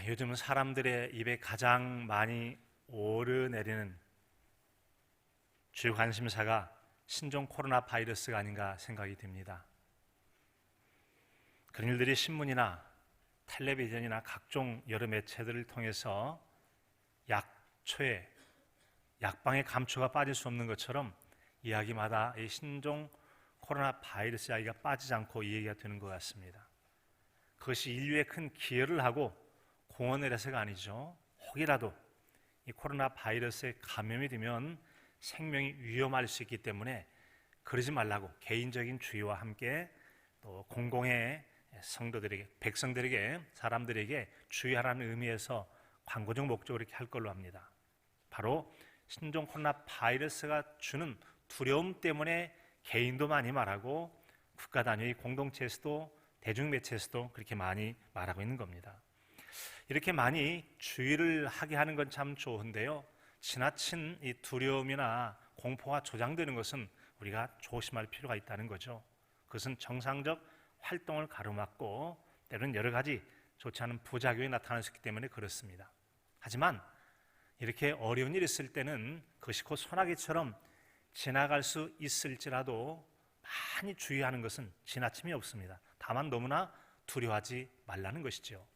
요즘 사람들의 입에 가장 많이 오르내리는 주요 관심사가 신종 코로나 바이러스가 아닌가 생각이 듭니다. 그런 일들이 신문이나 텔레비전이나 각종 여러 매체들을 통해서 약초에 약방의 감초가 빠질 수 없는 것처럼 이야기마다 이 신종 코로나 바이러스 이야기가 빠지지 않고 이야기가 되는 것 같습니다. 그것이 인류에 큰 기여를 하고 공헌을 해서가 아니죠. 혹이라도 이 코로나 바이러스에 감염이 되면 생명이 위험할 수 있기 때문에 그러지 말라고 개인적인 주의와 함께 또 공공의 성도들에게, 백성들에게, 사람들에게 주의하라는 의미에서 광고적 목적으로 이렇게 할 걸로 합니다. 바로 신종 코로나 바이러스가 주는 두려움 때문에 개인도 많이 말하고 국가 단위 공동체에서도 대중매체에서도 그렇게 많이 말하고 있는 겁니다. 이렇게 많이 주의를 하게 하는 건 참 좋은데요, 지나친 이 두려움이나 공포가 조장되는 것은 우리가 조심할 필요가 있다는 거죠. 그것은 정상적 활동을 가로막고 때로는 여러 가지 좋지 않은 부작용이 나타날 수 있기 때문에 그렇습니다. 하지만 이렇게 어려운 일이 있을 때는 그것이 곧 소나기처럼 지나갈 수 있을지라도 많이 주의하는 것은 지나침이 없습니다. 다만 너무나 두려워하지 말라는 것이죠.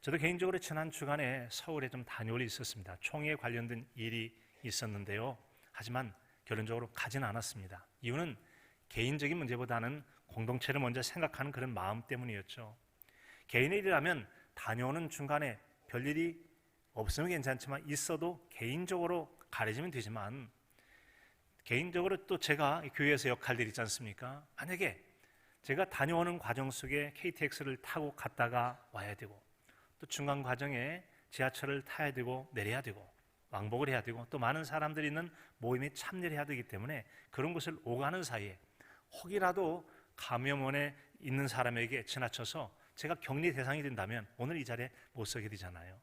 저도 개인적으로 지난 주간에 서울에 좀 다녀올 일이 있었습니다. 총회에 관련된 일이 있었는데요. 하지만 결론적으로 가지는 않았습니다. 이유는 개인적인 문제보다는 공동체를 먼저 생각하는 그런 마음 때문이었죠. 개인의 일이라면 다녀오는 중간에 별일이 없으면 괜찮지만 있어도 개인적으로 가려지면 되지만 개인적으로 또 제가 교회에서 역할들이 있지 않습니까? 만약에 제가 다녀오는 과정 속에 KTX를 타고 갔다가 와야 되고 또 중간 과정에 지하철을 타야 되고 내려야 되고 왕복을 해야 되고 또 많은 사람들이 있는 모임에 참여를 해야 되기 때문에 그런 곳을 오가는 사이에 혹이라도 감염원에 있는 사람에게 지나쳐서 제가 격리 대상이 된다면 오늘 이 자리에 못 서게 되잖아요.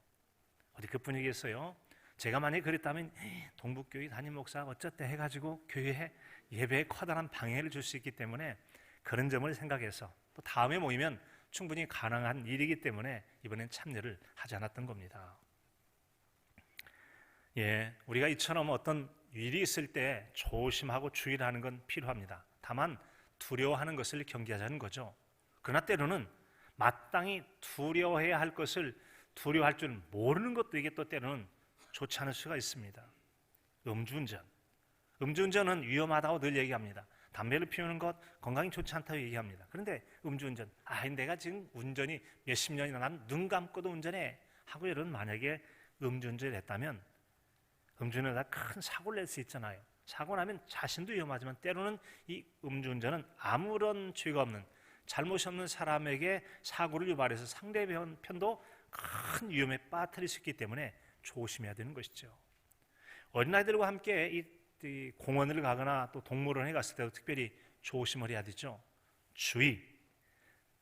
어디 그뿐이겠어요? 제가 만약에 그랬다면 동북교회 담임 목사가 어쨌든 해가지고 교회에 예배에 커다란 방해를 줄 수 있기 때문에 그런 점을 생각해서 또 다음에 모이면 충분히 가능한 일이기 때문에 이번엔 참여를 하지 않았던 겁니다. 우리가 이처럼 어떤 일이 있을 때 조심하고 주의를 하는 건 필요합니다. 다만 두려워하는 것을 경계하자는 거죠. 그러나 때로는 마땅히 두려워해야 할 것을 두려워할 줄 모르는 것도 이게 또 때로는 좋지 않을 수가 있습니다. 음주운전은 위험하다고 늘 얘기합니다. 담배를 피우는 것 건강이 좋지 않다고 얘기합니다. 그런데 음주운전, 내가 지금 운전이 몇십 년이나 난 눈 감고도 운전해 하고 여러분 만약에 음주운전을 했다면 음주운전에다 큰 사고를 낼 수 있잖아요. 사고 나면 자신도 위험하지만 때로는 이 음주운전은 아무런 죄가 없는 잘못이 없는 사람에게 사고를 유발해서 상대편도 큰 위험에 빠뜨릴 수 있기 때문에 조심해야 되는 것이죠. 어린아이들과 함께 이 공원을 가거나 또 동물원에 갔을 때도 특별히 조심을 해야 되죠. 주의.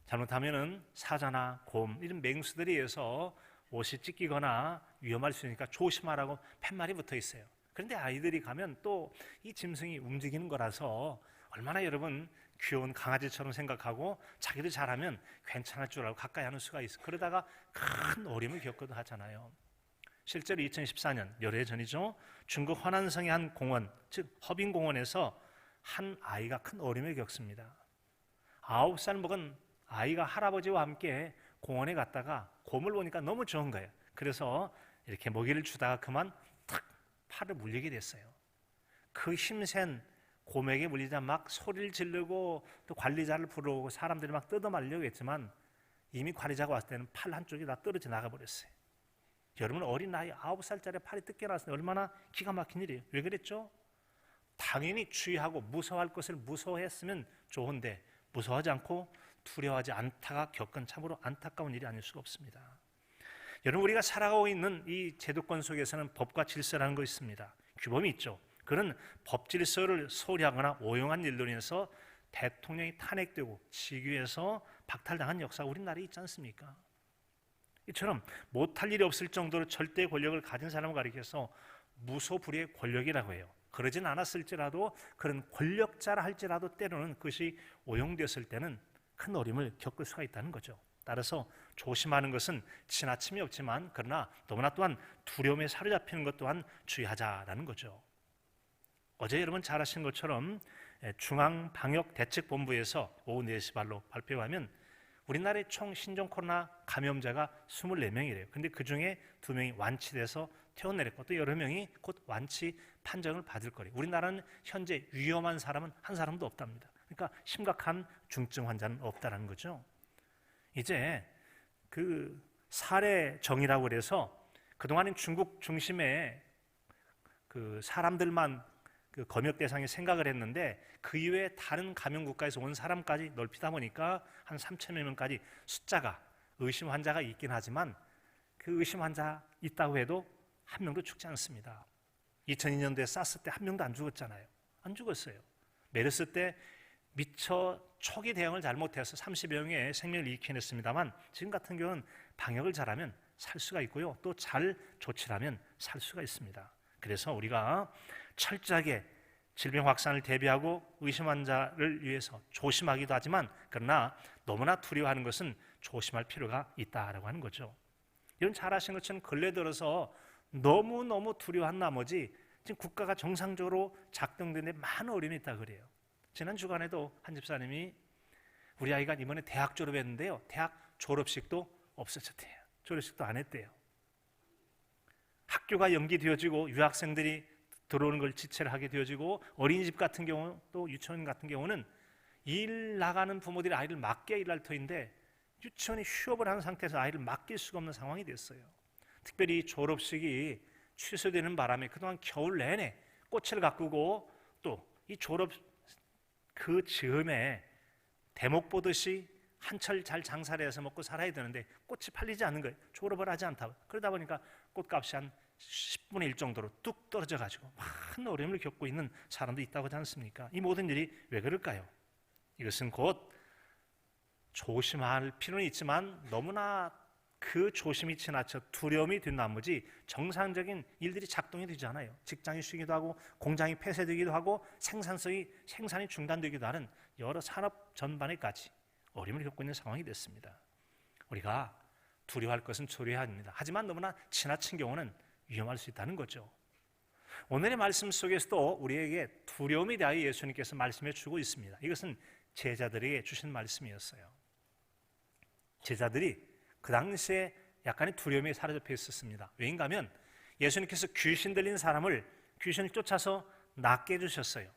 잘못하면은 사자나 곰 이런 맹수들에 의해서 옷이 찢기거나 위험할 수 있으니까 조심하라고 팻말이 붙어 있어요. 그런데 아이들이 가면 또 이 짐승이 움직이는 거라서 얼마나 여러분 귀여운 강아지처럼 생각하고 자기도 잘하면 괜찮을 줄 알고 가까이 하는 수가 있어. 그러다가 큰 어려움을 겪기도 하잖아요. 실제로 2014년 열흘 전이죠. 중국 허난성의 한 공원, 즉 허빙공원에서 한 아이가 큰 어려움을 겪습니다. 9살 먹은 아이가 할아버지와 함께 공원에 갔다가 곰을 보니까 너무 좋은 거예요. 그래서 이렇게 먹이를 주다가 그만 탁 팔을 물리게 됐어요. 그 힘센 곰에게 물리자 막 소리를 지르고 또 관리자를 부르고 사람들이 막 뜯어말려고 했지만 이미 관리자가 왔을 때는 팔 한쪽이 다 떨어져 나가버렸어요. 여러분 어린 나이 9살짜리 팔이 뜯겨나서 얼마나 기가 막힌 일이에요. 왜 그랬죠? 당연히 주의하고 무서워할 것을 무서워했으면 좋은데 무서워하지 않고 두려워하지 않다가 겪은 참으로 안타까운 일이 아닐 수가 없습니다. 여러분 우리가 살아가고 있는 이 제도권 속에서는 법과 질서라는 것이 있습니다. 규범이 있죠. 그런 법 질서를 소홀히 하거나 오용한 일로 인해서 대통령이 탄핵되고 직위에서 박탈당한 역사가 우리나라에 있지 않습니까? 이처럼 못할 일이 없을 정도로 절대 권력을 가진 사람을 가리켜서 무소불위의 권력이라고 해요. 그러진 않았을지라도 그런 권력자라 할지라도 때로는 그것이 오용되었을 때는 큰 어려움을 겪을 수가 있다는 거죠. 따라서 조심하는 것은 지나침이 없지만 그러나 너무나 또한 두려움에 사로잡히는 것 또한 주의하자라는 거죠. 어제 여러분 잘 아신 것처럼 중앙방역대책본부에서 오후 4시 발표하면 우리나라의 총 신종 코로나 감염자가 24명이래요. 근데 그 중에 2명이 완치돼서 퇴원내렸고 또 여러 명이 곧 완치 판정을 받을 거래요. 우리나라는 현재 위험한 사람은 한 사람도 없답니다. 그러니까 심각한 중증 환자는 없다는 거죠. 이제 그 사례 정의라고 그래서 그동안은 중국 중심의 그 사람들만 그 검역 대상에 생각을 했는데 그 이외에 다른 감염 국가에서 온 사람까지 넓히다 보니까 한 3천여 명까지 숫자가 의심 환자가 있긴 하지만 그 의심 환자 있다고 해도 한 명도 죽지 않습니다. 2002년도에 사스 때 한 명도 안 죽었잖아요. 안 죽었어요. 메르스 때 미처 초기 대응을 잘못해서 30여 명의 생명을 잃긴 했습니다만 지금 같은 경우는 방역을 잘하면 살 수가 있고요. 또 잘 조치를 하면 살 수가 있습니다. 그래서 우리가 철저하게 질병 확산을 대비하고 의심 환자를 위해서 조심하기도 하지만 그러나 너무나 두려워하는 것은 조심할 필요가 있다라고 하는 거죠. 여러분 잘 아시는 것처럼 근래 들어서 너무너무 두려워한 나머지 지금 국가가 정상적으로 작동되는데 많은 어려움이 있다 그래요. 지난 주간에도 한 집사님이 우리 아이가 이번에 대학 졸업했는데요. 대학 졸업식도 없어졌대요. 졸업식도 안 했대요. 학교가 연기되어지고 유학생들이 들어오는 걸 지체를 하게 되어지고 어린이집 같은 경우 또 유치원 같은 경우는 일 나가는 부모들이 아이를 맡겨 일할 터인데 유치원이 휴업을 한 상태에서 아이를 맡길 수가 없는 상황이 됐어요. 특별히 졸업식이 취소되는 바람에 그동안 겨울 내내 꽃을 가꾸고 또 이 졸업 그 즈음에 대목 보듯이 한철 잘 장사를 해서 먹고 살아야 되는데 꽃이 팔리지 않는 거예요. 졸업을 하지 않다. 그러다 보니까 꽃값이 한 10분의 1 정도로 뚝 떨어져 가지고 많은 어려움을 겪고 있는 사람도 있다고 하지 않습니까? 이 모든 일이 왜 그럴까요? 이것은 곧 조심할 필요는 있지만 너무나 그 조심이 지나쳐 두려움이 된 나머지 정상적인 일들이 작동이 되지 않아요. 직장이 쉬기도 하고 공장이 폐쇄되기도 하고 생산이 중단되기도 하는 여러 산업 전반에까지 어려움을 겪고 있는 상황이 됐습니다. 우리가 두려워할 것은 두려워야 합니다. 하지만 너무나 지나친 경우는 위험할 수 있다는 거죠. 오늘의 말씀 속에서도 우리에게 두려움에 대하여 예수님께서 말씀해 주고 있습니다. 이것은 제자들에게 주신 말씀이었어요. 제자들이 그 당시에 약간의 두려움에 사로잡혀 있었습니다. 왜인가 하면 예수님께서 귀신 들린 사람을 귀신을 쫓아서 낫게 해주셨어요.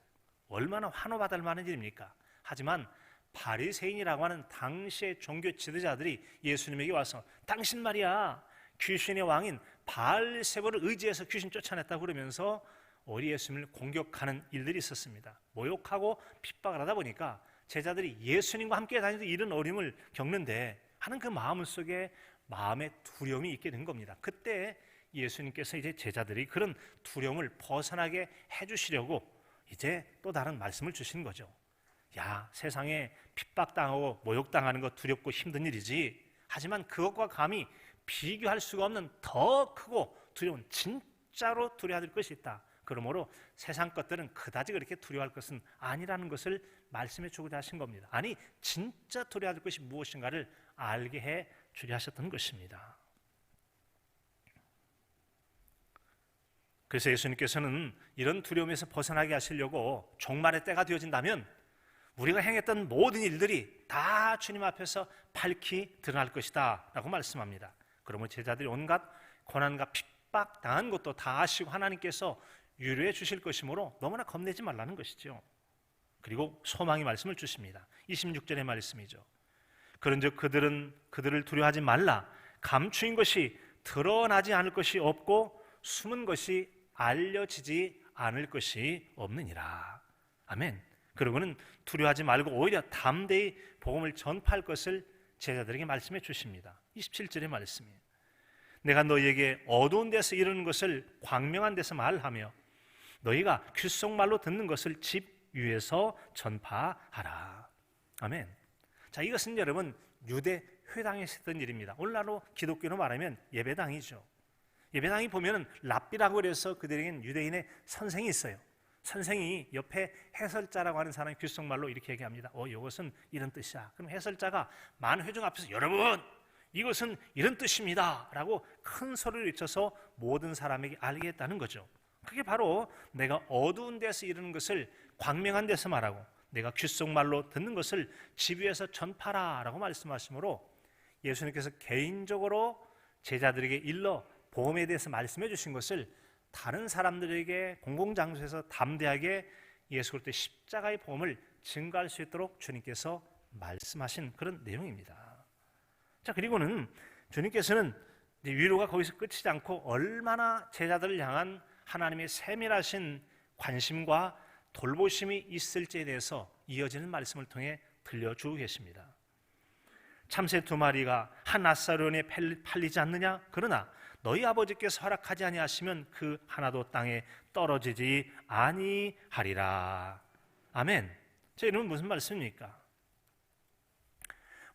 얼마나 환호받을 만한 일입니까? 하지만 바리새인이라고 하는 당시의 종교 지도자들이 예수님에게 와서 당신 말이야 귀신의 왕인 바알세불을 의지해서 귀신 쫓아냈다고 그러면서 우리 예수님을 공격하는 일들이 있었습니다. 모욕하고 핍박을 하다 보니까 제자들이 예수님과 함께 다니는 이런 어려움을 겪는데 하는 그 마음 속에 마음의 두려움이 있게 된 겁니다. 그때 예수님께서 이제 제자들이 그런 두려움을 벗어나게 해주시려고 이제 또 다른 말씀을 주신 거죠. 야, 세상에 핍박당하고 모욕당하는 거 두렵고 힘든 일이지. 하지만 그것과 감히 비교할 수가 없는 더 크고 두려운 진짜로 두려워할 것이 있다. 그러므로 세상 것들은 그다지 그렇게 두려워할 것은 아니라는 것을 말씀해 주고자 하신 겁니다. 아니 진짜 두려워할 것이 무엇인가를 알게 해 주려 하셨던 것입니다. 그래서 예수님께서는 이런 두려움에서 벗어나게 하시려고 종말의 때가 되어진다면 우리가 행했던 모든 일들이 다 주님 앞에서 밝히 드러날 것이다 라고 말씀합니다. 그러면 제자들이 온갖 고난과 핍박 당한 것도 다 아시고 하나님께서 유료해 주실 것이므로 너무나 겁내지 말라는 것이죠. 그리고 소망의 말씀을 주십니다. 26절의 말씀이죠. 그런즉 그들을 두려워하지 말라. 감추인 것이 드러나지 않을 것이 없고 숨은 것이 알려지지 않을 것이 없느니라. 아멘. 그러고는 두려워하지 말고 오히려 담대히 복음을 전파할 것을 제자들에게 말씀해 주십니다. 27절의 말씀이에요. 내가 너희에게 어두운 데서 이르는 것을 광명한 데서 말하며 너희가 귓속말로 듣는 것을 집 위에서 전파하라. 아멘. 자, 이것은 여러분 유대 회당에서 했던 일입니다. 오늘날로 기독교로 말하면 예배당이죠. 예배당이 보면은 랍비라고 그래서 그들에게는 유대인의 선생이 있어요. 선생이 옆에 해설자라고 하는 사람이 귓속말로 이렇게 얘기합니다. 이것은 이런 뜻이야. 그럼 해설자가 많은 회중 앞에서 여러분 이것은 이런 뜻입니다 라고 큰 소리를 외쳐서 모든 사람에게 알게 했다는 거죠. 그게 바로 내가 어두운 데서 이루는 것을 광명한 데서 말하고 내가 귓속말로 듣는 것을 집 위에서 전파라 라고 말씀하시므로 예수님께서 개인적으로 제자들에게 일러 복음에 대해서 말씀해 주신 것을 다른 사람들에게 공공장소에서 담대하게 예수 그리스도의 십자가의 복음을 증거할 수 있도록 주님께서 말씀하신 그런 내용입니다. 자, 그리고는 주님께서는 위로가 거기서 끝이지 않고 얼마나 제자들을 향한 하나님의 세밀하신 관심과 돌보심이 있을지에 대해서 이어지는 말씀을 통해 들려주고 계십니다. 참새 2마리가 한 아사리온에 팔리지 않느냐? 그러나 너희 아버지께서 허락하지 아니하시면 그 하나도 땅에 떨어지지 아니하리라. 아멘. 자, 이는 무슨 말씀입니까?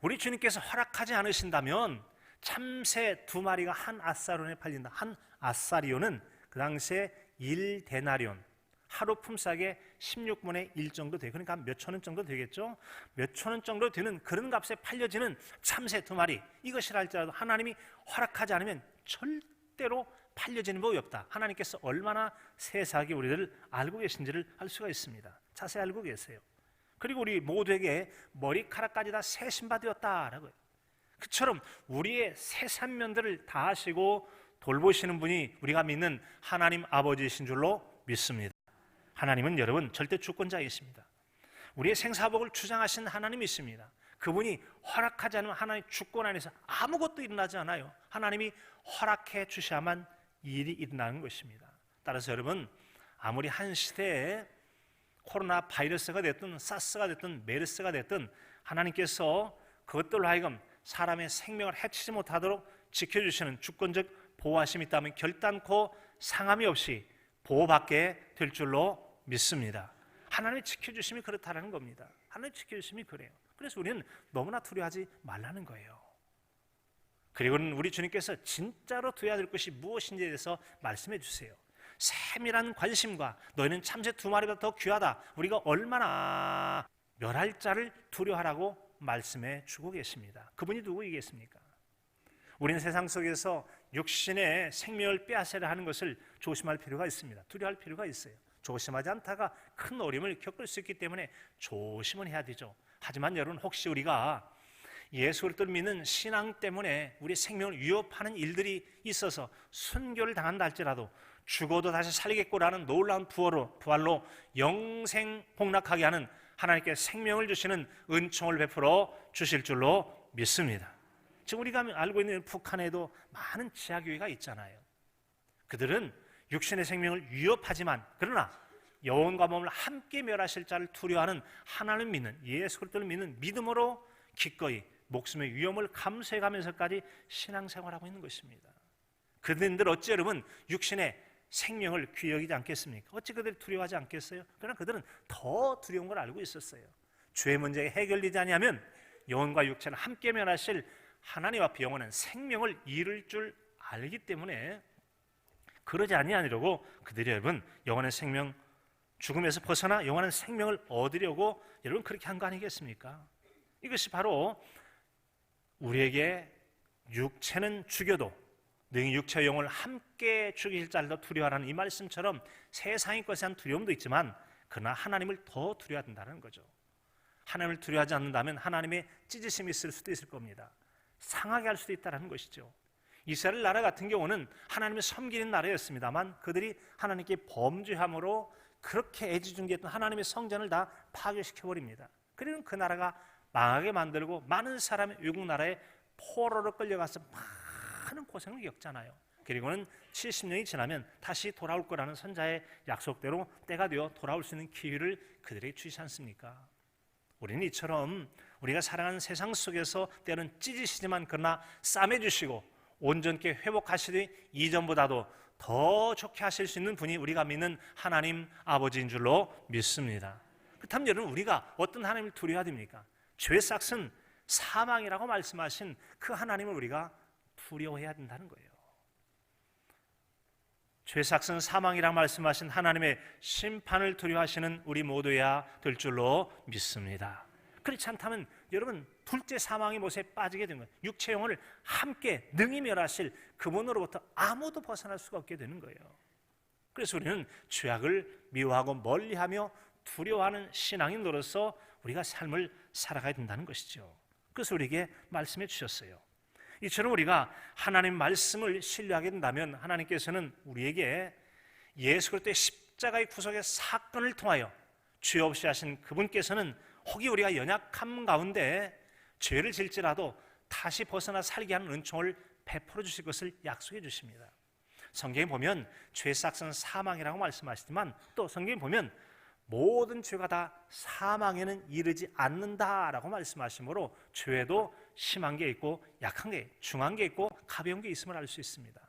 우리 주님께서 허락하지 않으신다면 참새 2마리가 한 아사리온에 팔린다. 한 아사리온은 그 당시에 1데나리온, 하루 품삯의 16분의 1 정도 돼요. 그러니까 몇 천 원 정도 되겠죠. 몇 천 원 정도 되는 그런 값에 팔려지는 참새 2마리, 이것이라 할지라도 하나님이 허락하지 않으면 절대로 팔려지는 법이 없다. 하나님께서 얼마나 세세하게 우리들을 알고 계신지를 알 수가 있습니다. 자세히 알고 계세요. 그리고 우리 모두에게 머리카락까지 다 새 신바 되었다라고요. 그처럼 우리의 세세한 면들을 다 하시고 돌보시는 분이 우리가 믿는 하나님 아버지이신 줄로 믿습니다. 하나님은 여러분 절대 주권자이십니다. 우리의 생사복을 주장하신 하나님이십니다. 그분이 허락하지 않으면 하나님 주권 안에서 아무것도 일어나지 않아요. 하나님이 허락해 주셔야만 일이 일어나는 것입니다. 따라서 여러분, 아무리 한 시대에 코로나 바이러스가 됐든 사스가 됐든 메르스가 됐든 하나님께서 그것들로 하여금 사람의 생명을 해치지 못하도록 지켜주시는 주권적 보호하심이 있다면 결단코 상함이 없이 보호받게 될 줄로 믿습니다. 하나님의 지켜주심이 그렇다는 겁니다. 하나님의 지켜주심이 그래요. 그래서 우리는 너무나 두려워하지 말라는 거예요. 그리고는 우리 주님께서 진짜로 두려워야 될 것이 무엇인지에 대해서 말씀해 주세요. 세밀한 관심과 너희는 참새 2마리보다 더 귀하다. 우리가 얼마나 멸할 자를 두려워하라고 말씀해 주고 계십니다. 그분이 누구이겠습니까? 우리는 세상 속에서 육신의 생명을 빼앗으려 하는 것을 조심할 필요가 있습니다. 두려워할 필요가 있어요. 조심하지 않다가 큰 어려움을 겪을 수 있기 때문에 조심은 해야 되죠. 하지만 여러분, 혹시 우리가 예수 그리스도를 믿는 신앙 때문에 우리 생명을 위협하는 일들이 있어서 순교를 당한다 할지라도 죽어도 다시 살겠고라는 놀라운 부활로 영생 복락하게 하는 하나님께 생명을 주시는 은총을 베풀어 주실 줄로 믿습니다. 지금 우리가 알고 있는 북한에도 많은 지하교회가 있잖아요. 그들은 육신의 생명을 위협하지만 그러나 영혼과 몸을 함께 멸하실 자를 두려워하는 하나님을 믿는, 예수 그리스도를 믿는 믿음으로 기꺼이 목숨의 위험을 감수해가면서까지 신앙생활하고 있는 것입니다. 그들은 어찌 여러분 육신의 생명을 귀히 여기지 않겠습니까? 어찌 그들이 두려워하지 않겠어요? 그러나 그들은 더 두려운 걸 알고 있었어요. 죄의 문제가 해결되지 아니하면 영혼과 육체는 함께 멸하실 하나님 앞에 영혼은 생명을 잃을 줄 알기 때문에 그러지 아니하려고 그들이 여러분 영혼의 생명, 죽음에서 벗어나 영원한 생명을 얻으려고 여러분 그렇게 한 거 아니겠습니까? 이것이 바로 우리에게 육체는 죽여도 너희 육체와 영혼을 함께 죽이실 자를 더 두려워하라는 이 말씀처럼 세상의 것에 대한 두려움도 있지만 그러나 하나님을 더 두려워야 된다는 거죠. 하나님을 두려워하지 않는다면 하나님의 찢으심이 있을 수도 있을 겁니다. 상하게 할 수도 있다는 것이죠. 이스라엘 나라 같은 경우는 하나님을 섬기는 나라였습니다만 그들이 하나님께 범죄함으로 그렇게 애지중지했던 하나님의 성전을 다 파괴시켜버립니다. 그리고 그 나라가 망하게 만들고 많은 사람이 외국 나라에 포로로 끌려가서 많은 고생을 겪잖아요. 그리고는 70년이 지나면 다시 돌아올 거라는 선자의 약속대로 때가 되어 돌아올 수 있는 기회를 그들에게 주시지 않습니까? 우리는 이처럼 우리가 살아가는 세상 속에서 때로는 찢으시지만 그러나 싸매주시고 온전케 회복하시되 이전보다도 더 좋게 하실 수 있는 분이 우리가 믿는 하나님 아버지인 줄로 믿습니다. 그렇다면 여러분 우리가 어떤 하나님을 두려워야 됩니까? 죄의 삭은 사망이라고 말씀하신 그 하나님을 우리가 두려워해야 된다는 거예요. 죄삭은 사망이라 말씀하신 하나님의 심판을 두려워하시는 우리 모두야 될 줄로 믿습니다. 그렇지 않다면 여러분 둘째 사망의 못에 빠지게 된 거예요. 육체 영혼을 함께 능히 멸하실 그분으로부터 아무도 벗어날 수가 없게 되는 거예요. 그래서 우리는 죄악을 미워하고 멀리하며 두려워하는 신앙인으로서 우리가 삶을 살아가야 된다는 것이죠. 그래서 우리에게 말씀해 주셨어요. 이처럼 우리가 하나님 말씀을 신뢰하게 된다면 하나님께서는 우리에게 예수 그리스도의 십자가의 구속의 사건을 통하여 죄 없이 하신 그분께서는 혹이 우리가 연약함 가운데 죄를 질지라도 다시 벗어나 살게 하는 은총을 베풀어 주실 것을 약속해 주십니다. 성경에 보면 죄 삭은 사망이라고 말씀하시지만 또 성경에 보면 모든 죄가 다 사망에는 이르지 않는다라고 말씀하시므로 죄에도 심한 게 있고 약한 게, 중한 게 있고 가벼운 게 있음을 알 수 있습니다.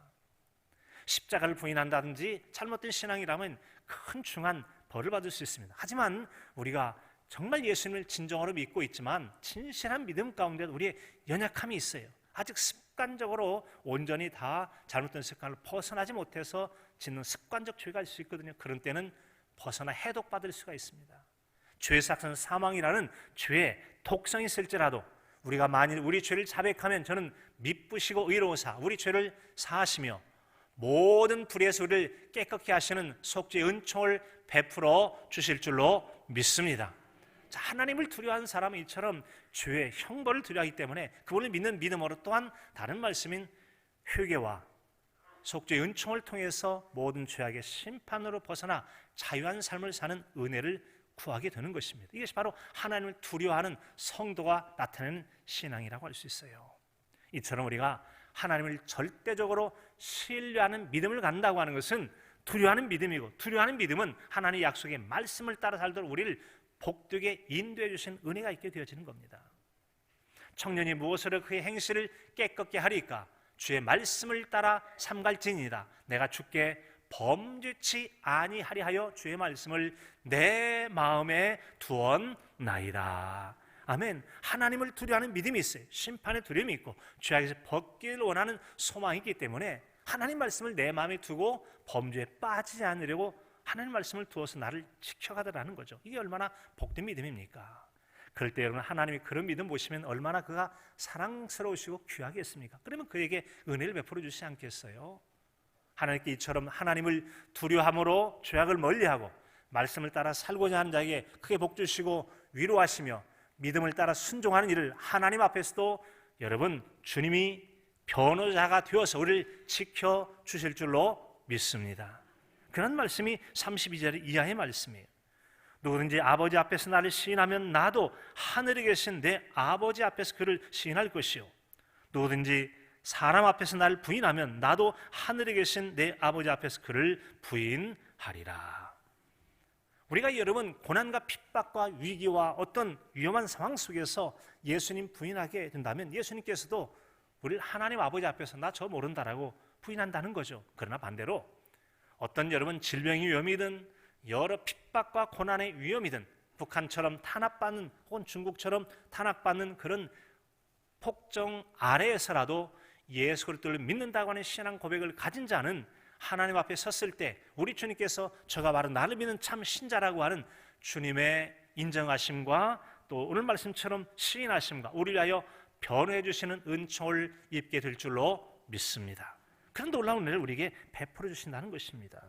십자가를 부인한다든지 잘못된 신앙이라면 큰 중한 벌을 받을 수 있습니다. 하지만 우리가 정말 예수님을 진정으로 믿고 있지만 진실한 믿음 가운데 우리의 연약함이 있어요. 아직 습관적으로 온전히 다 잘못된 습관을 벗어나지 못해서 짓는 습관적 죄가 있을 수 있거든요. 그런 때는 벗어나 해독받을 수가 있습니다. 죄 삭은 사망이라는 죄의 독성이 있을지라도 우리가 만일 우리 죄를 자백하면 저는 미쁘시고 의로우사 우리 죄를 사하시며 모든 불의에서 우리를 깨끗게 하시는 속죄의 은총을 베풀어 주실 줄로 믿습니다. 자, 하나님을 두려워하는 사람은 이처럼 죄의 형벌을 두려워하기 때문에 그분을 믿는 믿음으로 또한 다른 말씀인 회개와 속죄의 은총을 통해서 모든 죄악의 심판으로 벗어나 자유한 삶을 사는 은혜를 구하게 되는 것입니다. 이것이 바로 하나님을 두려워하는 성도가 나타내는 신앙이라고 할 수 있어요. 이처럼 우리가 하나님을 절대적으로 신뢰하는 믿음을 갖는다고 하는 것은 두려워하는 믿음이고, 두려워하는 믿음은 하나님의 약속의 말씀을 따라 살도록 우리를 복되게 인도해 주신 은혜가 있게 되어지는 겁니다. 청년이 무엇으로 그의 행실을 깨끗게 하리까? 주의 말씀을 따라 삼갈지니이다. 내가 주께 범죄치 아니하리 하여 주의 말씀을 내 마음에 두었나이다. 아멘. 하나님을 두려워하는 믿음이 있어요. 심판의 두려움이 있고 죄악에서 벗기를 원하는 소망이 있기 때문에 하나님 말씀을 내 마음에 두고 범죄에 빠지지 않으려고 하나님 말씀을 두어서 나를 지켜가더라는 거죠. 이게 얼마나 복된 믿음입니까? 그럴 때 여러분 하나님이 그런 믿음 보시면 얼마나 그가 사랑스러우시고 귀하겠습니까? 그러면 그에게 은혜를 베풀어 주시지 않겠어요? 하나님께 이처럼 하나님을 두려워함으로 죄악을 멀리하고 말씀을 따라 살고자 하는 자에게 크게 복 주시고 위로하시며 믿음을 따라 순종하는 일을 하나님 앞에서도 여러분 주님이 변호자가 되어서 우리를 지켜주실 줄로 믿습니다. 그런 말씀이 32절 이하의 말씀이에요. 누구든지 아버지 앞에서 나를 시인하면 나도 하늘에 계신 내 아버지 앞에서 그를 시인할 것이요 누구든지 사람 앞에서 나를 부인하면 나도 하늘에 계신 내 아버지 앞에서 그를 부인하리라. 우리가 여러분 고난과 핍박과 위기와 어떤 위험한 상황 속에서 예수님 부인하게 된다면 예수님께서도 우리를 하나님 아버지 앞에서 나 저 모른다라고 부인한다는 거죠. 그러나 반대로 어떤 여러분 질병의 위험이든 여러 핍박과 고난의 위험이든 북한처럼 탄압받는 혹은 중국처럼 탄압받는 그런 폭정 아래에서라도 예수 그리스도를 믿는다고 하는 신앙 고백을 가진 자는 하나님 앞에 섰을 때 우리 주님께서 저가 바로 나를 믿는 참 신자라고 하는 주님의 인정하심과 또 오늘 말씀처럼 시인하심과 우리를 위하여 변호해 주시는 은총을 입게 될 줄로 믿습니다. 그런 놀라운 은혜를 우리에게 베풀어 주신다는 것입니다.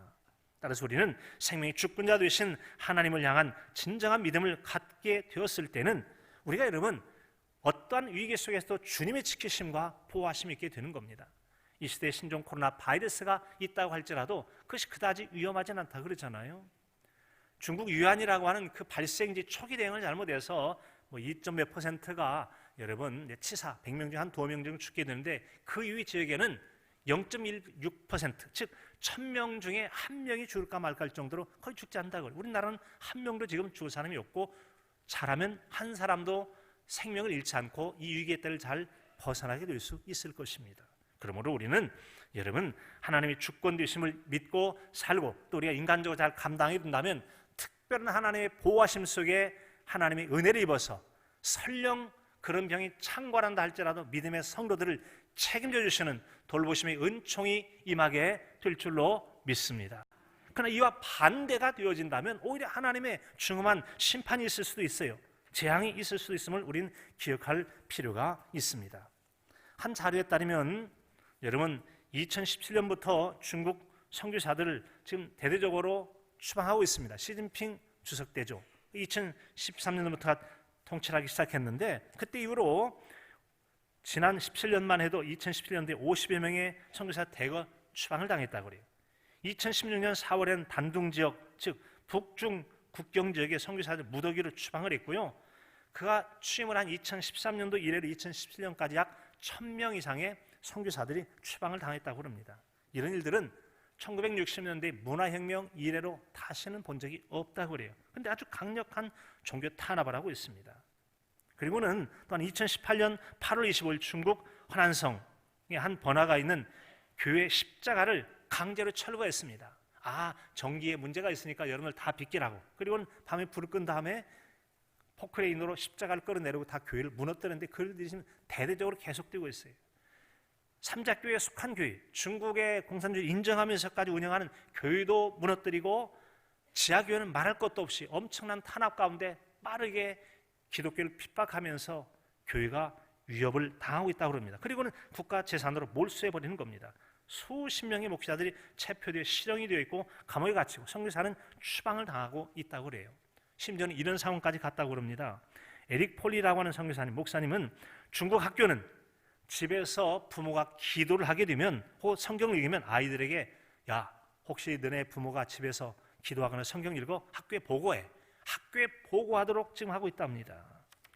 따라서 우리는 생명의 주권자 되신 하나님을 향한 진정한 믿음을 갖게 되었을 때는 우리가 여러분 어떠한 위기 속에서도 주님의 지키심과 보호하심이 있게 되는 겁니다. 이 시대에 신종 코로나 바이러스가 있다고 할지라도 그것이 그다지 위험하지 않다 그러잖아요. 중국 유한이라고 하는 그 발생지 초기 대응을 잘못해서 2.몇 %가 여러분 치사 100명 중 한 2명 정도 죽게 되는데 그 이후 지역에는 0.16% 즉 1000명 중에 1명이 죽을까 말까 할 정도로 거의 죽지 않는다고. 우리나라는 1명도 지금 죽을 사람이 없고 잘하면 한 사람도 생명을 잃지 않고 이 위기의 때를 잘 벗어나게 될 수 있을 것입니다. 그러므로 우리는 여러분 하나님의 주권 되심을 믿고 살고 또 우리가 인간적으로 잘 감당해 된다면 특별한 하나님의 보호하심 속에 하나님의 은혜를 입어서 설령 그런 병이 창궐한다 할지라도 믿음의 성도들을 책임져 주시는 돌보심의 은총이 임하게 될 줄로 믿습니다. 그러나 이와 반대가 되어진다면 오히려 하나님의 중엄한 심판이 있을 수도 있어요. 재앙이 있을 수도 있음을 우리는 기억할 필요가 있습니다. 한 자료에 따르면 여러분 2017년부터 중국 선교사들을 지금 대대적으로 추방하고 있습니다. 시진핑 주석 때죠. 2013년부터 통치하기 시작했는데 그때 이후로 지난 17년만 해도 2017년도에 50여 명의 선교사 대거 추방을 당했다고 그래요. 2016년 4월에는 단둥 지역, 즉 북중 국경 지역의 선교사들 무더기로 추방을 했고요. 그가 취임을 한 2013년도 이래로 2017년까지 약 1000명 이상의 선교사들이 추방을 당했다고 합니다. 이런 일들은 1960년대 문화혁명 이래로 다시는 본 적이 없다고 그래요. 그런데 아주 강력한 종교 탄압을 하고 있습니다. 그리고는 또한 2018년 8월 25일 중국 허난성의 한 번화가 있는 교회 십자가를 강제로 철거했습니다. 전기에 문제가 있으니까 여러분들 다 비키라고. 그리고는 밤에 불을 끈 다음에 포크레인으로 십자가를 끌어내리고 다 교회를 무너뜨렸는데 그 일들이 지금 대대적으로 계속되고 있어요. 삼자교회에 속한 교회, 중국의 공산주의 인정하면서까지 운영하는 교회도 무너뜨리고 지하교회는 말할 것도 없이 엄청난 탄압 가운데 빠르게 기독교를 핍박하면서 교회가 위협을 당하고 있다고 합니다. 그리고는 국가 재산으로 몰수해버리는 겁니다. 수십 명의 목사들이 체포되어 실형이 되어 있고 감옥에 갇히고 선교사는 추방을 당하고 있다고 그래요. 심지어는 이런 상황까지 갔다고 합니다. 에릭 폴리라고 하는 선교사님, 목사님은 중국 학교는 집에서 부모가 기도를 하게 되면 혹은 성경을 읽으면 아이들에게 혹시 너네 부모가 집에서 기도하거나 성경 읽어 학교에 보고해. 학교에 보고하도록 지금 하고 있답니다.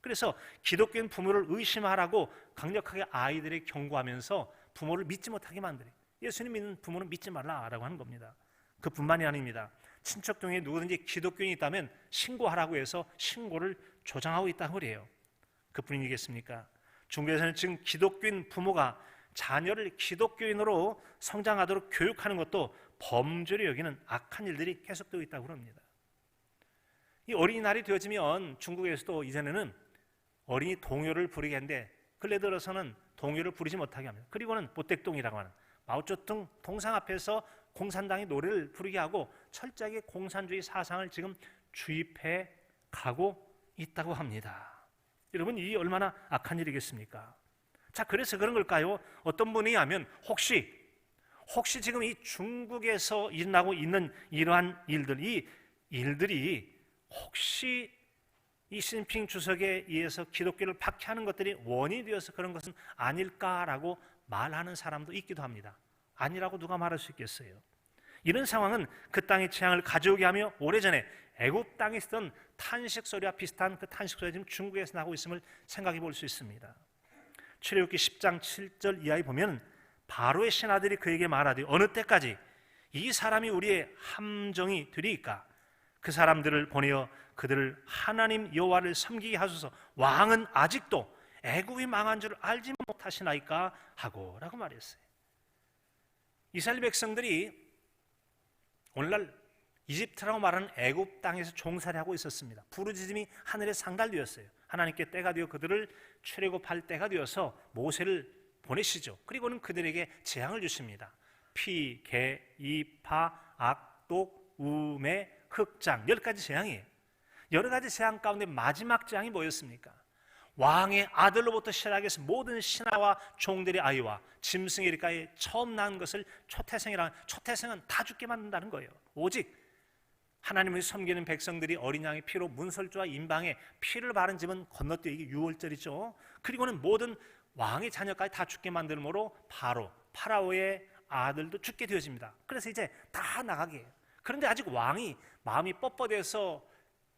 그래서 기독교인 부모를 의심하라고 강력하게 아이들에게 경고하면서 부모를 믿지 못하게 만들어요. 예수님 믿는 부모는 믿지 말라라고 하는 겁니다. 그뿐만이 아닙니다. 친척 중에 누구든지 기독교인이 있다면 신고하라고 해서 신고를 조장하고 있다고 그래요. 그뿐이겠습니까? 중국에서는 지금 기독교인 부모가 자녀를 기독교인으로 성장하도록 교육하는 것도 범죄로 여기는 악한 일들이 계속되고 있다고 합니다. 이 어린이날이 되어지면 중국에서도 이전에는 어린이 동요를 부르게 하는데 근래 들어서는 동요를 부르지 못하게 합니다. 그리고는 보택동이라고 하는 마오쩌둥 동상 앞에서 공산당의 노래를 부르게 하고 철저하게 공산주의 사상을 지금 주입해 가고 있다고 합니다. 여러분, 이 얼마나 악한 일이겠습니까? 자, 그래서 그런 걸까요? 어떤 분이 하면 혹시 지금 이 중국에서 일어나고 있는 이러한 일들, 이 일들이 혹시 이 시진핑 주석에 의해서 기독교를 박해하는 것들이 원인이 되어서 그런 것은 아닐까라고 말하는 사람도 있기도 합니다. 아니라고 누가 말할 수 있겠어요? 이런 상황은 그 땅의 재앙을 가져오게 하며 오래전에 애굽 땅에 있었던 탄식 소리와 비슷한 그 탄식 소리가 지금 중국에서 나고 있음을 생각해 볼 수 있습니다. 출애굽기 10장 7절 이하에 보면 바로의 신하들이 그에게 말하되 어느 때까지 이 사람이 우리의 함정이 되리이까? 그 사람들을 보내어 그들을 하나님 여호와를 섬기게 하소서. 왕은 아직도 애굽이 망한 줄 알지 못하시나이까 하고 라고 말했어요. 이스라엘 백성들이 오늘날 이집트라고 말하는 애굽 땅에서 종살이 하고 있었습니다. 부르짖음이 하늘에 상달되었어요. 하나님께 때가 되어 그들을 출애굽할 때가 되어서 모세를 보내시죠. 그리고는 그들에게 재앙을 주십니다. 피, 개, 이파, 악독, 우매, 흑장 10가지 재앙이에요. 여러 가지 재앙 가운데 마지막 재앙이 뭐였습니까? 왕의 아들로부터 시작해서 모든 신하와 종들의 아이와 짐승의 이리까지 처음 낳은 것을 초태생은 다 죽게 만든다는 거예요. 오직 하나님을 섬기는 백성들이 어린 양의 피로 문설주와 인방에 피를 바른 집은 건너뛰어 이게 유월절이죠. 그리고는 모든 왕의 자녀까지 다 죽게 만들므로 파라오의 아들도 죽게 되어집니다. 그래서 이제 다 나가게 해요. 그런데 아직 왕이 마음이 뻣뻣해서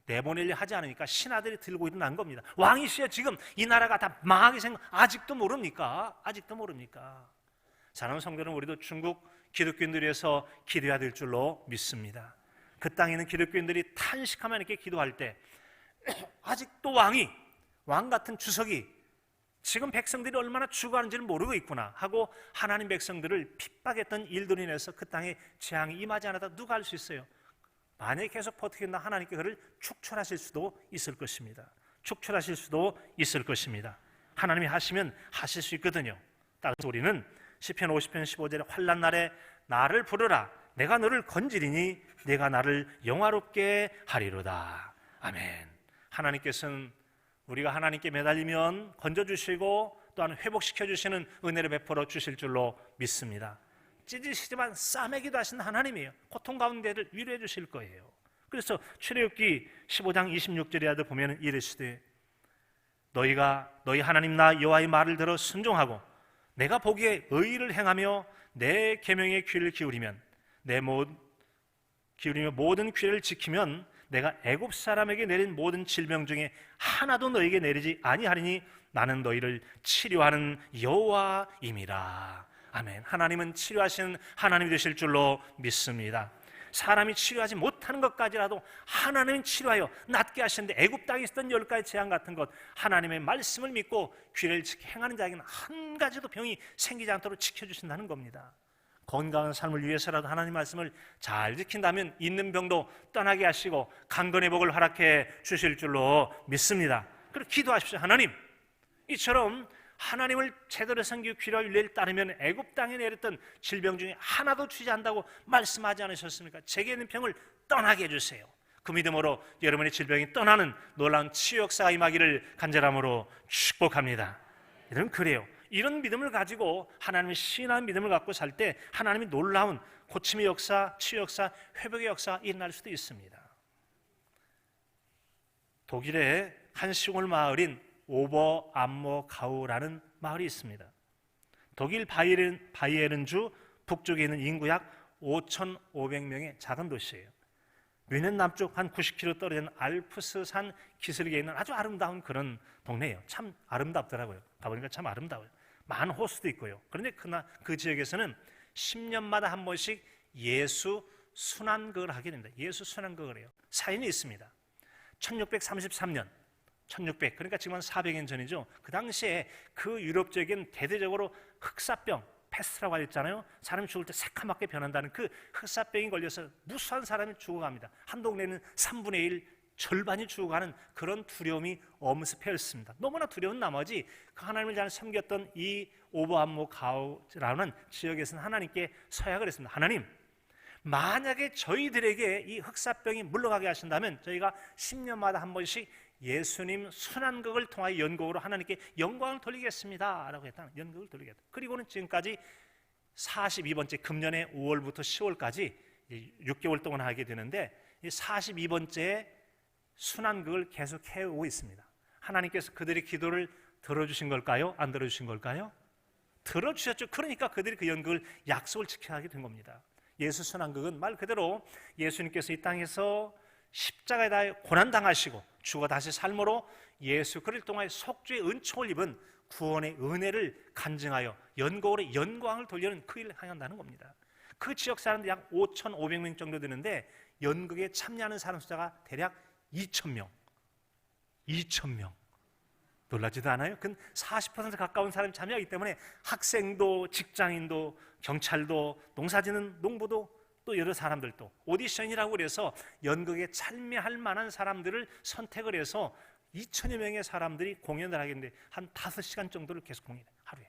내보내려 하지 않으니까 신하들이 들고 일어난 겁니다. 왕이시여, 지금 이 나라가 다 망하게 아직도 모릅니까? 사랑하는 성도는 우리도 중국 기독교인들에서 기도해야 될 줄로 믿습니다. 그 땅에 있는 기독교인들이 탄식하며 이렇게 기도할 때 아직도 왕 같은 주석이 지금 백성들이 얼마나 죽어가는지를 모르고 있구나 하고 하나님 백성들을 핍박했던 일들로 인해서 그 땅에 재앙이 임하지 않았다 누가 알 수 있어요? 만약에 계속 버티겠나 하나님께 그를 축출하실 수도 있을 것입니다. 하나님이 하시면 하실 수 있거든요. 따라서 우리는 시편 50편 15절에 환난 날에 나를 부르라 내가 너를 건지리니 내가 나를 영화롭게 하리로다. 아멘. 하나님께서는 우리가 하나님께 매달리면 건져주시고 또한 회복시켜주시는 은혜를 베풀어 주실 줄로 믿습니다. 찢으시지만 싸매기도 하신 하나님이에요. 고통 가운데를 위로해 주실 거예요. 그래서 출애굽기 15장 26절에 보면 이르시되 너희가 너희 하나님 나 여호와의 말을 들어 순종하고 내가 보기에 의를 행하며 내 계명에 귀를 기울이면 모든 규례를 지키면 내가 애굽 사람에게 내린 모든 질병 중에 하나도 너에게 내리지 아니하리니 나는 너희를 치료하는 여호와임이라. 아멘. 하나님은 치료하시는 하나님이 되실 줄로 믿습니다. 사람이 치료하지 못하는 것까지라도 하나님은 치료하여 낫게 하시는데 애굽 땅에 있었던 10가지 재앙 같은 것 하나님의 말씀을 믿고 규례를 지켜 행하는 자에게는 한 가지도 병이 생기지 않도록 지켜주신다는 겁니다. 건강한 삶을 위해서라도 하나님 말씀을 잘 지킨다면 있는 병도 떠나게 하시고 강건의 복을 허락해 주실 줄로 믿습니다. 그리고 기도하십시오. 하나님, 이처럼 하나님을 제대로 섬기고 규례와 윤례를 따르면 애굽 땅에 내렸던 질병 중에 하나도 주지 않는다고 말씀하지 않으셨습니까? 제게 있는 병을 떠나게 해주세요. 그 믿음으로 여러분의 질병이 떠나는 놀라운 치유 역사가 임하기를 간절함으로 축복합니다. 여러분, 그래요. 이런 믿음을 가지고 하나님의 신한 믿음을 갖고 살 때 하나님이 놀라운 고침의 역사, 치유 역사, 회복의 역사가 일어날 수도 있습니다. 독일의 한 시골 마을인 오버암모가우라는 마을이 있습니다. 독일 바이에른주 북쪽에 있는 인구 약 5,500명의 작은 도시예요. 뮌헨 남쪽 한 90km 떨어진 알프스산 기슭에 있는 아주 아름다운 그런 동네예요. 참 아름답더라고요. 가보니까 참 아름다워요. 많은 호수도 있고요. 그런데 그 지역에서는 10년마다 한 번씩 예수 순환극을 하게 됩니다. 예수 순환극을 해요. 사연이 있습니다. 1633년 1600, 그러니까 지금 한 400년 전이죠. 그 당시에 그 유럽 지역엔 대대적으로 흑사병, 패스트라고 하잖아요. 사람이 죽을 때 새카맣게 변한다는 그 흑사병이 걸려서 무수한 사람이 죽어갑니다. 한 동네는 3분의 1, 절반이 죽어가는 그런 두려움이 엄습해였습니다. 너무나 두려운 나머지 그 하나님을 잘 섬겼던 이 오버암모가우라는 지역에서는 하나님께 서약을 했습니다. 하나님, 만약에 저희들에게 이 흑사병이 물러가게 하신다면 저희가 10년마다 한 번씩 예수님 순환극을 통하여 연극으로 하나님께 영광을 돌리겠습니다 라고 했다. 연극을 돌리겠다. 그리고는 지금까지 42번째 금년에 5월부터 10월까지 6개월 동안 하게 되는데 이 42번째 순환극을 계속 해오고 있습니다. 하나님께서 그들의 기도를 들어주신 걸까요? 안 들어주신 걸까요? 들어주셨죠. 그러니까 그들이 그 연극을 약속을 지켜야 하게 된 겁니다. 예수 순환극은 말 그대로 예수님께서 이 땅에서 십자가에 다 고난당하시고 죽어 다시 삶으로 예수 그를 통하여 속죄의 은총을 입은 구원의 은혜를 간증하여 연극으로 영광을 돌리는 그 일을 행한다는 겁니다. 그 지역 사람들이 약 5,500명 정도 되는데 연극에 참여하는 사람 숫자가 대략 2,000명. 2,000명. 놀라지도 않아요? 그 40% 가까운 사람이 참여하기 때문에 학생도 직장인도 경찰도 농사짓는 농부도 또 여러 사람들도 오디션이라고 그래서 연극에 참여할 만한 사람들을 선택을 해서 2,000여 명의 사람들이 공연을 하게 되는데 한 5시간 정도를 계속 공연해요. 하루에.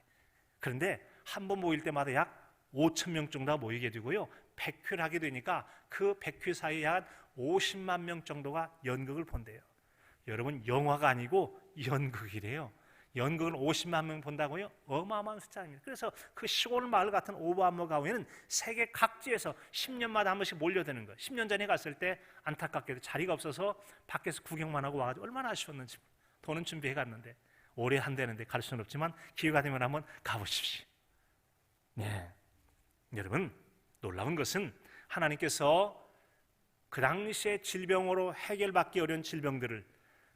그런데 한 번 모일 때마다 약 5,000명 정도가 모이게 되고요. 100회를 하게 되니까 그 100회 사이에 약 50만 명 정도가 연극을 본대요. 여러분, 영화가 아니고 연극이래요. 연극은 50만 명 본다고요? 어마어마한 숫자입니다. 그래서 그 시골 마을 같은 오버암모가우에는 세계 각지에서 10년마다 한 번씩 몰려드는 거예요. 10년 전에 갔을 때 안타깝게도 자리가 없어서 밖에서 구경만 하고 와가지고 얼마나 아쉬웠는지. 돈은 준비해 갔는데 오래 한다는데 갈 수는 없지만 기회가 되면 한번 가보십시오. 네, 여러분, 놀라운 것은 하나님께서 그 당시에 질병으로 해결받기 어려운 질병들을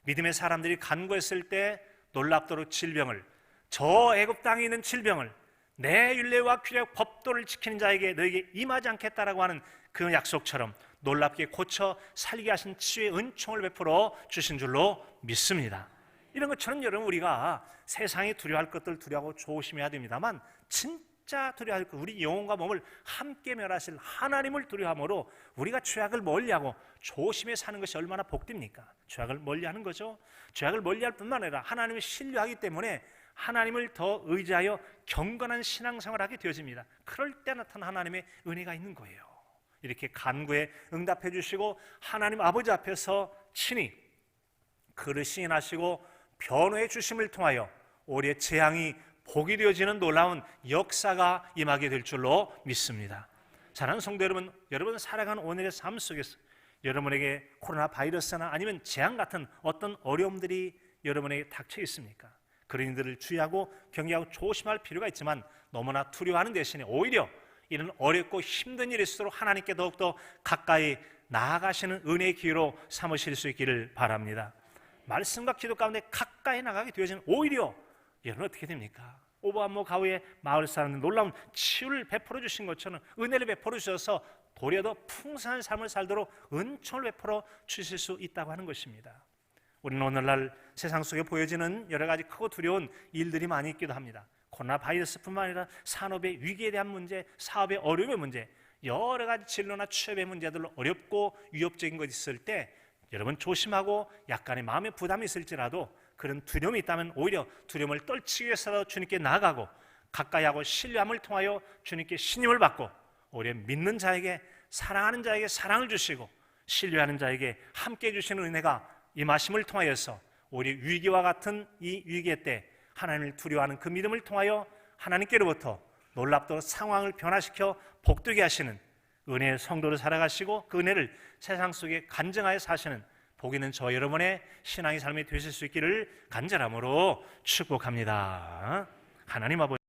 믿음의 사람들이 간구했을 때 놀랍도록 질병을, 저 애굽 땅에 있는 질병을 내 율례와 규례 법도를 지키는 자에게 너에게 임하지 않겠다라고 하는 그 약속처럼 놀랍게 고쳐 살게 하신 치유의 은총을 베풀어 주신 줄로 믿습니다. 이런 것처럼 여러분, 우리가 세상이 두려워할 것들 두려워하고 조심해야 됩니다만 진짜 두려워할 것, 우리 영혼과 몸을 함께 멸하실 하나님을 두려워함으로 우리가 죄악을 멀리하고 조심해 사는 것이 얼마나 복됩니까? 죄악을 멀리하는 거죠. 죄악을 멀리할 뿐만 아니라 하나님을 신뢰하기 때문에 하나님을 더 의지하여 경건한 신앙생활을 하게 되어집니다. 그럴 때 나타난 하나님의 은혜가 있는 거예요. 이렇게 간구에 응답해 주시고 하나님 아버지 앞에서 친히 그를 시인하시고 변호해 주심을 통하여 우리의 재앙이 복이 되어지는 놀라운 역사가 임하게 될 줄로 믿습니다. 사랑하는 성도 여러분, 여러분 살아가는 오늘의 삶 속에서 여러분에게 코로나 바이러스나 아니면 재앙 같은 어떤 어려움들이 여러분에게 닥쳐 있습니까? 그런 일들을 주의하고 경계하고 조심할 필요가 있지만 너무나 두려워하는 대신에 오히려 이런 어렵고 힘든 일일수록 하나님께 더욱더 가까이 나아가시는 은혜의 기회로 삼으실 수 있기를 바랍니다. 말씀과 기도 가운데 가까이 나가게 되어지는 오히려 여러분 어떻게 됩니까? 오버암모 가우의 마을 사람들 놀라운 치유를 베풀어 주신 것처럼 은혜를 베풀어 주셔서 도리어 더 풍성한 삶을 살도록 은총을 베풀어 주실 수 있다고 하는 것입니다. 우리는 오늘날 세상 속에 보여지는 여러 가지 크고 두려운 일들이 많이 있기도 합니다. 코로나 바이러스뿐만 아니라 산업의 위기에 대한 문제, 사업의 어려움의 문제, 여러 가지 진로나 취업의 문제들로 어렵고 위협적인 것이 있을 때 여러분 조심하고 약간의 마음의 부담이 있을지라도 그런 두려움이 있다면 오히려 두려움을 떨치기 위해서 주님께 나아가고 가까이 하고 신뢰함을 통하여 주님께 신임을 받고 오히려 믿는 자에게 사랑하는 자에게 사랑을 주시고 신뢰하는 자에게 함께 해주시는 은혜가 임하심을 통하여서 우리 위기와 같은 이 위기의 때 하나님을 두려워하는 그 믿음을 통하여 하나님께로부터 놀랍도록 상황을 변화시켜 복되게 하시는 은혜의 성도로 살아가시고 그 은혜를 세상 속에 간증하여 사시는 복 있는 저 여러분의 신앙의 삶이 되실 수 있기를 간절함으로 축복합니다. 하나님 아버지